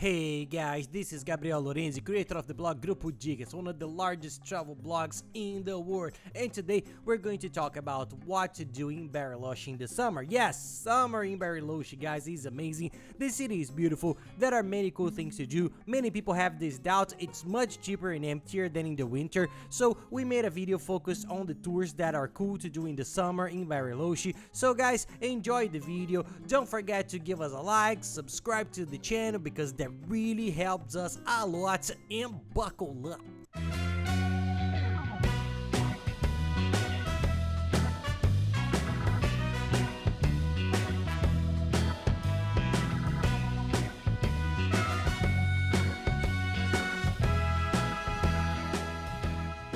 Hey guys, this is Gabriel Lorenzi, creator of the blog Grupo Dicas, one of the largest travel blogs in the world. And today we're going to talk about what to do in Bariloche in the summer. Yes, summer in Bariloche, guys, is amazing. The city is beautiful. There are many cool things to do. Many people have this doubt. It's much cheaper and emptier than in the winter. So we made a video focused on the tours that are cool to do in the summer in Bariloche. So guys, enjoy the video. Don't forget to give us a like, subscribe to the channel because that really helps us a lot, and buckle up.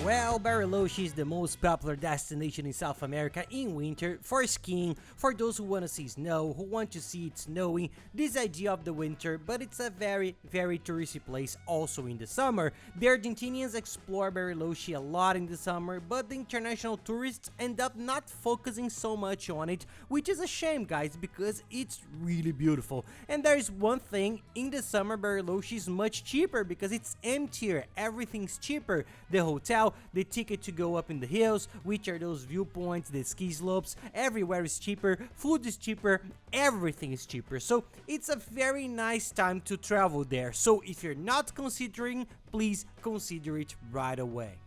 Well, Bariloche is the most popular destination in South America in winter for skiing, for those who want to see snow, who want to see it snowing, this idea of the winter, but it's a very touristy place also in the summer. The Argentinians explore Bariloche a lot in the summer, but the international tourists end up not focusing so much on it, which is a shame, guys, because it's really beautiful. And there is one thing, in the summer Bariloche is much cheaper because it's emptier, everything's cheaper. The hotel, the ticket to go up in the hills, which are those viewpoints, the ski slopes, everywhere is cheaper, food is cheaper, everything is cheaper. So it's a very nice time to travel there. So if you're not considering, please consider it right away.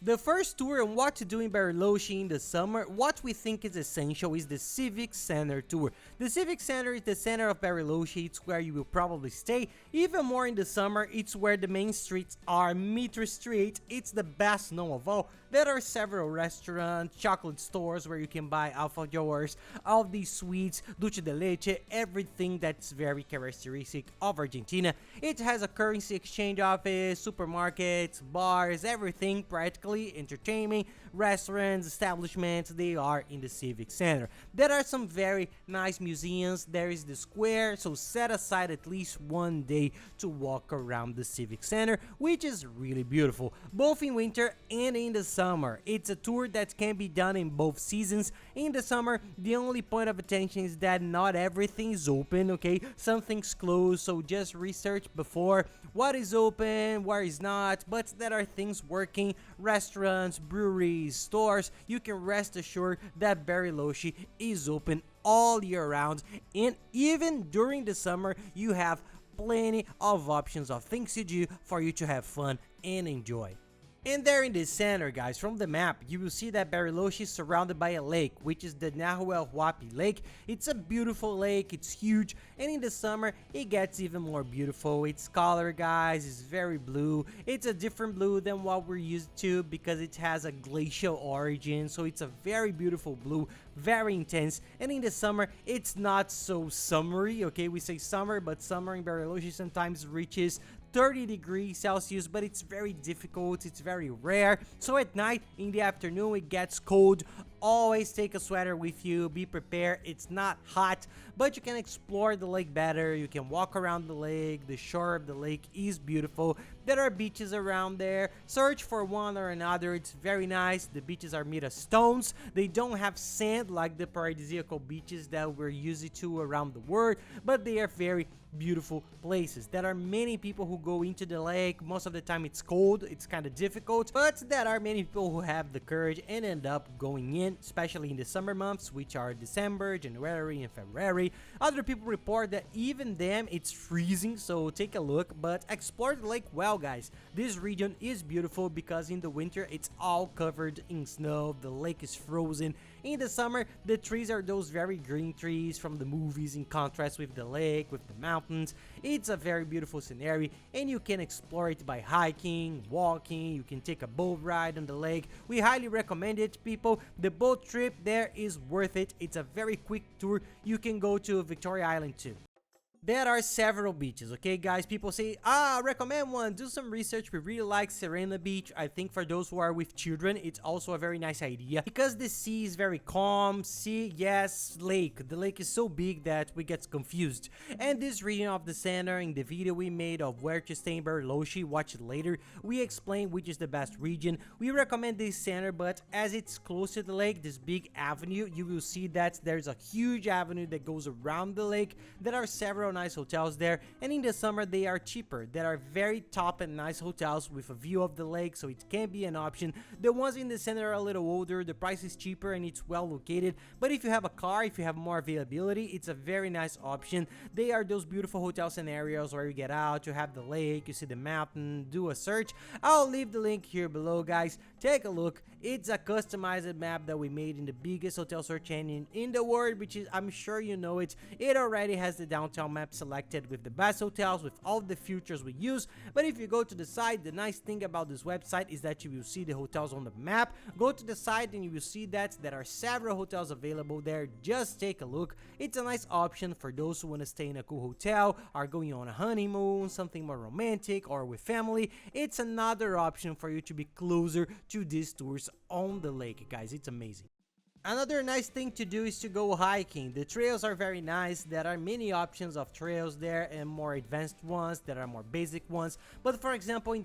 The first tour on what to do in Bariloche in the summer, what we think is essential is the Civic Center tour. The Civic Center is the center of Bariloche, it's where you will probably stay. Even more in the summer, it's where the main streets are. Mitre Street, it's the best known of all. There are several restaurants, chocolate stores where you can buy alfajores, all these sweets, dulce de leche, everything that's very characteristic of Argentina. It has a currency exchange office, supermarkets, bars, everything practically. Entertainment, restaurants, establishments, they are in the Civic Center. There are some very nice museums. There is the square, so set aside at least one day to walk around the Civic Center, which is really beautiful, both in winter and in the summer. It's a tour that can be done in both seasons. In the summer, the only point of attention is that not everything is open, okay? Something's closed, so just research before what is open, what is not, but there are things working, restaurants, breweries, stores. You can rest assured that Bariloche is open all year round, and even during the summer you have plenty of options of things to do for you to have fun and enjoy. And there in the center, guys, from the map, you will see that Bariloche is surrounded by a lake, which is the Nahuel Huapi lake. It's a beautiful lake, it's huge, and in the summer, it gets even more beautiful. Its color, guys, is very blue. It's a different blue than what we're used to because it has a glacial origin, so it's a very beautiful blue, very intense. And in the summer, it's not so summery, okay? We say summer, but summer in Bariloche sometimes reaches 30 degrees Celsius, but it's very difficult, it's very rare. So at night, in the afternoon, it gets cold. Always take a sweater with you, be prepared. It's not hot, but you can explore the lake better. You can walk around the lake. The shore of the lake is beautiful. There are beaches around there. Search for one or another. It's very nice. The beaches are made of stones. They don't have sand like the paradisiacal beaches that we're used to around the world, but they are very beautiful places. There are many people who go into the lake. Most of the time it's cold, it's kind of difficult, but there are many people who have the courage and end up going in, especially in the summer months, which are December, January, and February. Other people report that even them it's freezing, so take a look, but explore the lake well, guys. This region is beautiful because in the winter it's all covered in snow, the lake is frozen. In the summer, the trees are those very green trees from the movies in contrast with the lake, with the mountains. It's a very beautiful scenario, and you can explore it by hiking, walking. You can take a boat ride on the lake. We highly recommend it, people. The boat trip there is worth it. It's a very quick tour. You can go to Victoria Island too. There are several beaches, okay guys? People say, recommend one, do some research. We really like Serena Beach. I think for those who are with children, it's also a very nice idea because the sea is very calm. Sea, yes, lake. The lake is so big that we get confused. And this region of the center, in the video we made of where to stay in Bariloche, watch it later, we explain which is the best region. We recommend this center, but as it's close to the lake, this big avenue, you will see that there's a huge avenue that goes around the lake. There are several several nice hotels there, and in the summer they are cheaper. There are very top and nice hotels with a view of the lake, so it can be an option. The ones in the center are a little older, the price is cheaper and it's well located, but if you have a car, if you have more availability, it's a very nice option. They are those beautiful hotel scenarios where you get out, you have the lake, you see the mountain, do a search. I'll leave the link here below, guys. Take a look. It's a customized map that we made in the biggest hotel search engine in the world, which is, I'm sure you know it. It already has the downtown map selected with the best hotels, with all the features we use. But if you go to the site, the nice thing about this website is that you will see the hotels on the map. Go to the site and you will see that there are several hotels available there. Just take a look. It's a nice option for those who want to stay in a cool hotel, are going on a honeymoon, something more romantic, or with family. It's another option for you to be closer to these tours on the lake, guys. It's amazing. Another nice thing to do is to go hiking. The trails are very nice. There are many options of trails there and more advanced ones. There are more basic ones. But for example, in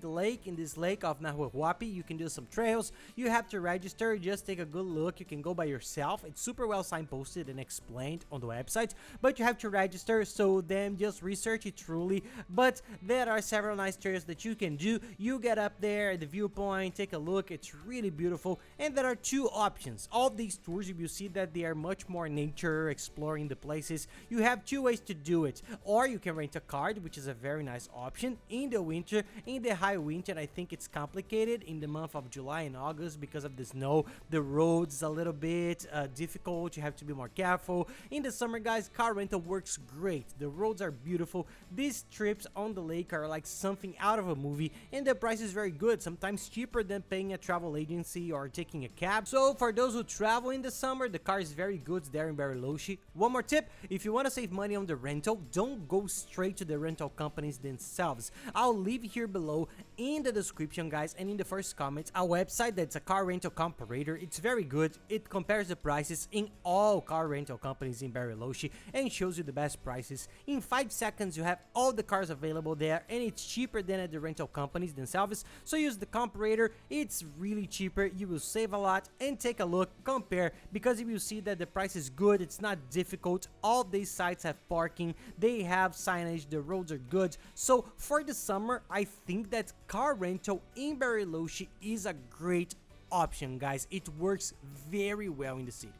this lake of Nahuel, Huapi, you can do some trails. You have to register. Just take a good look. You can go by yourself. It's super well signposted and explained on the website. But you have to register, so then just research it truly. But there are several nice trails that you can do. You get up there at the viewpoint, take a look. It's really beautiful. And there are two options. All these tours, you will see that they are much more nature, exploring the places. You have two ways to do it, or you can rent a car, which is a very nice option in the winter. In the high winter, I think it's complicated in the month of July and August because of the snow. The roads a little bit difficult. You have to be more careful. In the summer, guys, car rental works great. The roads are beautiful. These trips on the lake are like something out of a movie, and the price is very good, sometimes cheaper than paying a travel agency or taking a cab. So for those who travel in the summer, the car is very good there in Bariloche. One more tip: if you want to save money on the rental, don't go straight to the rental companies themselves. I'll leave here below in the description, guys, and in the first comment, a website that's a car rental comparator. It's very good. It compares the prices in all car rental companies in Bariloche and shows you the best prices. In 5 seconds, you have all the cars available there, and it's cheaper than at the rental companies themselves. So use the comparator. It's really cheaper. You will save a lot. And take a look, compare, because you will see that the price is good. It's not difficult. All these sites have parking, they have signage, the roads are good. So for the summer, I think that car rental in Bariloche is a great option, guys. It works very well in the city.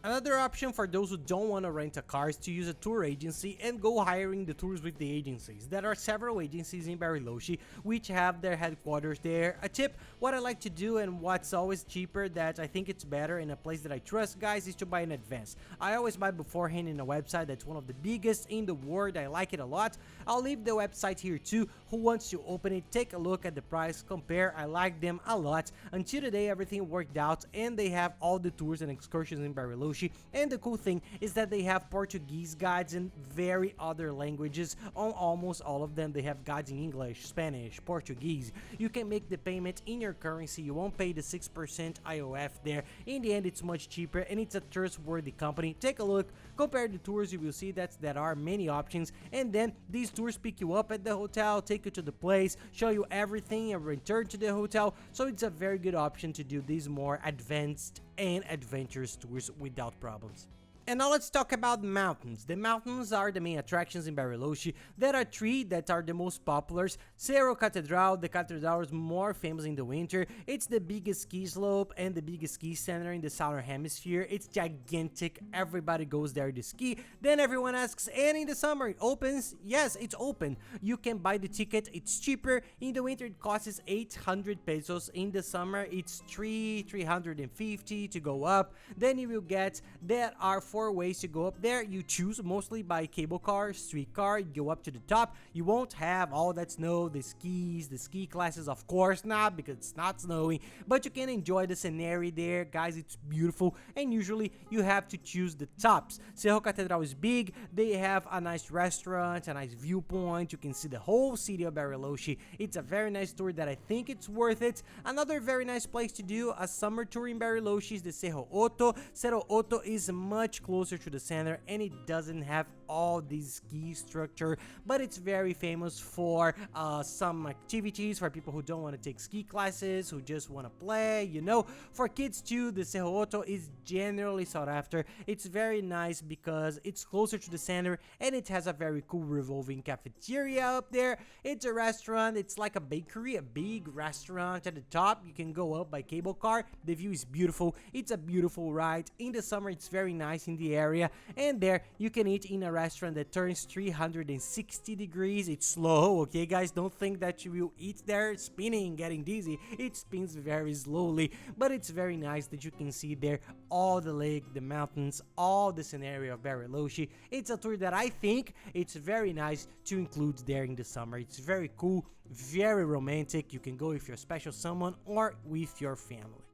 Another option for those who don't want to rent a car is to use a tour agency and go hiring the tours with the agencies. There are several agencies in Bariloche which have their headquarters there. A tip, what I like to do and what's always cheaper that I think it's better in a place that I trust, guys, is to buy in advance. I always buy beforehand in a website that's one of the biggest in the world. I like it a lot. I'll leave the website here too. Who wants to open it, take a look at the price, compare. I like them a lot. Until today, everything worked out and they have all the tours and excursions in Bariloche. And the cool thing is that they have Portuguese guides and very other languages. On almost all of them, they have guides in English, Spanish, Portuguese. You can make the payment in your currency. You won't pay the 6% IOF there. In the end, it's much cheaper and it's a trustworthy company. Take a look, compare the tours. You will see that there are many options, and then these tours pick you up at the hotel, take you to the place, show you everything, and return to the hotel. So it's a very good option to do these more advanced and adventurous tours without problems. And now let's talk about mountains. The mountains are the main attractions in Bariloche. There are three that are the most popular. Cerro Catedral. The Cathedral is more famous in the winter. It's the biggest ski slope and the biggest ski center in the southern hemisphere. It's gigantic. Everybody goes there to ski. Then everyone asks, and in the summer it opens? Yes, it's open. You can buy the ticket. It's cheaper. In the winter it costs 800 pesos. In the summer it's 350 to go up. Then you will get, there are 4 ways to go up there. You choose mostly by cable car, street car. You go up to the top. You won't have all that snow, the skis, the ski classes, of course not, because it's not snowing, but you can enjoy the scenery there, guys. It's beautiful, and usually you have to choose the tops. Cerro Catedral is big. They have a nice restaurant, a nice viewpoint. You can see the whole city of Bariloche. It's a very nice tour that I think it's worth it. Another very nice place to do a summer tour in Bariloche is the Cerro Otto. Cerro Otto is much much closer to the center, and it doesn't have all this ski structure, but it's very famous for some activities for people who don't want to take ski classes, who just want to play, you know. For kids too, the Cerro Otto is generally sought after. It's very nice because it's closer to the center, and it has a very cool revolving cafeteria up there. It's a restaurant, it's like a bakery, a big restaurant at the top. You can go up by cable car. The view is beautiful. It's a beautiful ride. In the summer, it's very nice in the area, and there you can eat in a restaurant that turns 360 degrees. It's slow, okay guys, don't think that you will eat there spinning, getting dizzy. It spins very slowly, but it's very nice that you can see there all the lake, the mountains, all the scenario of Bariloche. It's a tour that I think it's very nice to include there in the summer. It's very cool, very romantic. You can go with your special someone or with your family.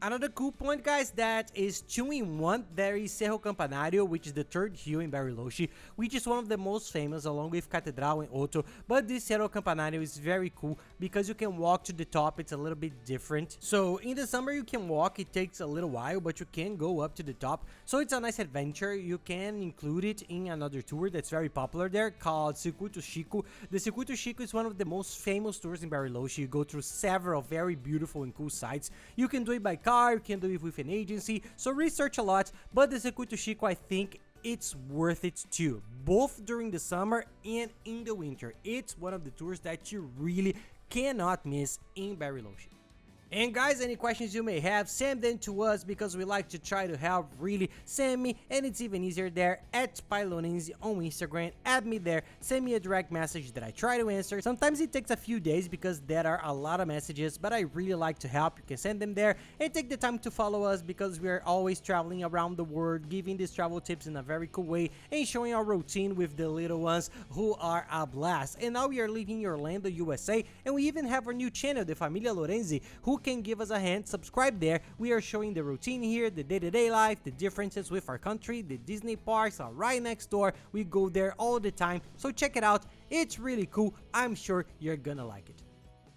Another cool point, guys, that is 2-in-1. There is Cerro Campanario, which is the third hill in Bariloche, which is one of the most famous along with Catedral and Otto. But this Cerro Campanario is very cool because you can walk to the top. It's a little bit different. So in the summer you can walk, it takes a little while, but you can go up to the top. So it's a nice adventure. You can include it in another tour that's very popular there called Circuito Chico. The Circuito Chico is one of the most famous tours in Bariloche. You go through several very beautiful and cool sites. You can do it by car, you can do it with an agency, so research a lot, but the Circuito Chico, I think it's worth it too, both during the summer and in the winter. It's one of the tours that you really cannot miss in Bariloche. And guys, any questions you may have, send them to us because we like to try to help. Really, send me, and it's even easier there at Pilonense on Instagram. Add me there, send me a direct message that I try to answer. Sometimes it takes a few days because there are a lot of messages, but I really like to help. You can send them there and take the time to follow us because we are always traveling around the world, giving these travel tips in a very cool way and showing our routine with the little ones who are a blast. And now we are leaving Orlando, USA, and we even have our new channel, the Familia Lorenzi, who can give us a hand. Subscribe there. We are showing the routine here, the day-to-day life, the differences with our country. The Disney parks are right next door. We go there all the time, so check it out. It's really cool. I'm sure you're gonna like it.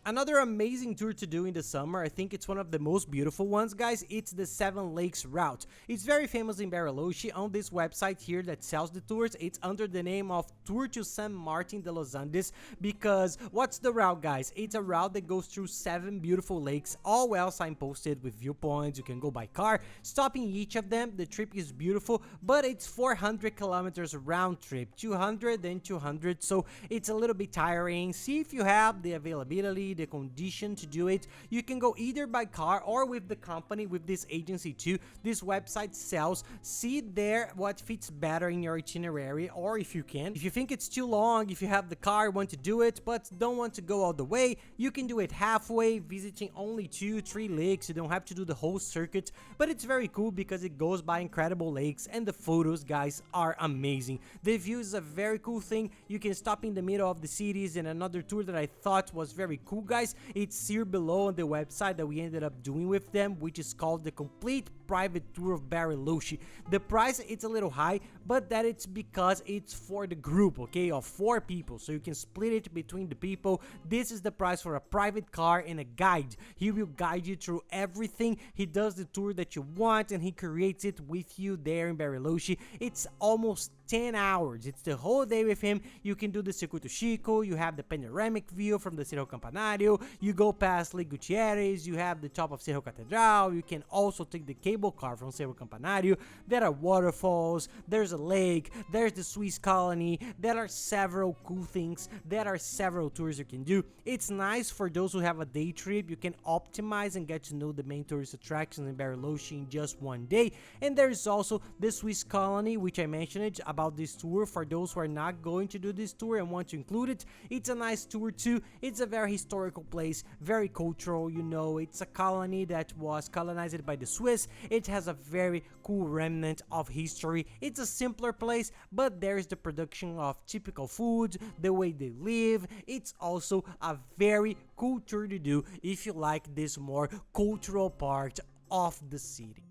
Another amazing tour to do in the summer, I think it's one of the most beautiful ones, guys. It's the Seven Lakes route. It's very famous in Bariloche. On this website here that sells the tours, it's under the name of Tour to San Martin de los Andes, because what's the route, guys? It's a route that goes through 7 beautiful lakes, all well signposted with viewpoints. You can go by car, stopping each of them. The trip is beautiful, but it's 400 kilometers round trip, 200 and 200, so it's a little bit tiring. See if you have the availability, the condition to do it. You can go either by car or with the company, with this agency too. This website sells. See there what fits better in your itinerary, or if you think it's too long, if you have the car, want to do it but don't want to go all the way, you can do it halfway, visiting only 2-3 lakes. You don't have to do the whole circuit, but it's very cool because it goes by incredible lakes, and the photos, guys, are amazing. The view is a very cool thing. You can stop in the middle of the cities. And another tour that I thought was very cool, guys, it's here below on the website that we ended up doing with them, which is called the Complete Private Tour of Bariloche. The price, it's a little high, but that it's because it's for the group, okay, of 4 people, so you can split it between the people. This is the price for a private car and a guide. He will guide you through everything. He does the tour that you want, and he creates it with you there in Bariloche. It's almost 10 hours. It's the whole day with him. You can do the Circuito Chico. You have the panoramic view from the Cerro Campanario. You go past Lake Gutierrez. You have the top of Cerro Catedral. You can also take the cable car from Cerro Campanario. There are waterfalls. There's a lake. There's the Swiss colony. There are several cool things. There are several tours you can do. It's nice for those who have a day trip. You can optimize and get to know the main tourist attractions in Bariloche in just one day. And there is also the Swiss colony, which I mentioned about this tour for those who are not going to do this tour and want to include it. It's a nice tour too. It's a very historical place, very cultural, you know. It's a colony that was colonized by the Swiss. It has a very cool remnant of history. It's a simpler place, but there's the production of typical food, the way they live. It's also a very cool tour to do if you like this more cultural part of the city.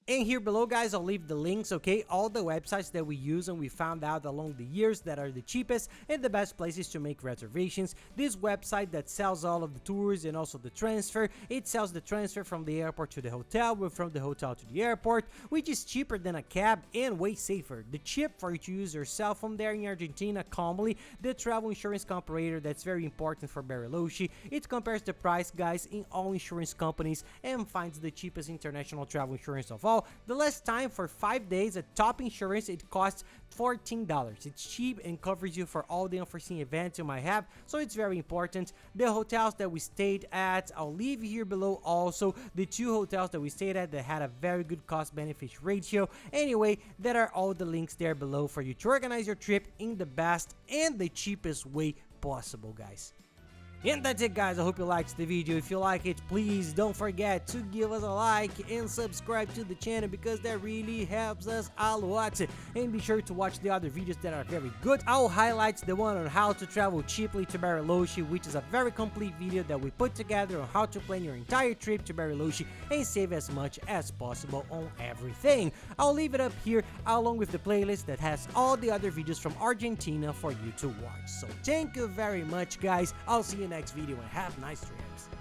And here below, guys, I'll leave the links, okay? All the websites that we use and we found out along the years that are the cheapest and the best places to make reservations. This website that sells all of the tours and also the transfer, it sells the transfer from the airport to the hotel or from the hotel to the airport, which is cheaper than a cab and way safer. The chip for you to use your cell phone there in Argentina calmly, the travel insurance comparator that's very important for Bariloche. It compares the price, guys, in all insurance companies and finds the cheapest international travel insurance of all. The last time for 5 days at top insurance, it costs $14. It's cheap and covers you for all the unforeseen events you might have, so it's very important. The hotels that we stayed at, I'll leave here below also the 2 hotels that we stayed at that had a very good cost-benefit ratio. Anyway, there are all the links there below for you to organize your trip in the best and the cheapest way possible, guys. And that's it, guys. I hope you liked the video. If you like it, please don't forget to give us a like and subscribe to the channel, because that really helps us a lot. And be sure to watch the other videos that are very good. I'll highlight the one on how to travel cheaply to Bariloche, which is a very complete video that we put together on how to plan your entire trip to Bariloche and save as much as possible on everything. I'll leave it up here along with the playlist that has all the other videos from Argentina for you to watch. So thank you very much, guys. I'll see you next video and have nice trips.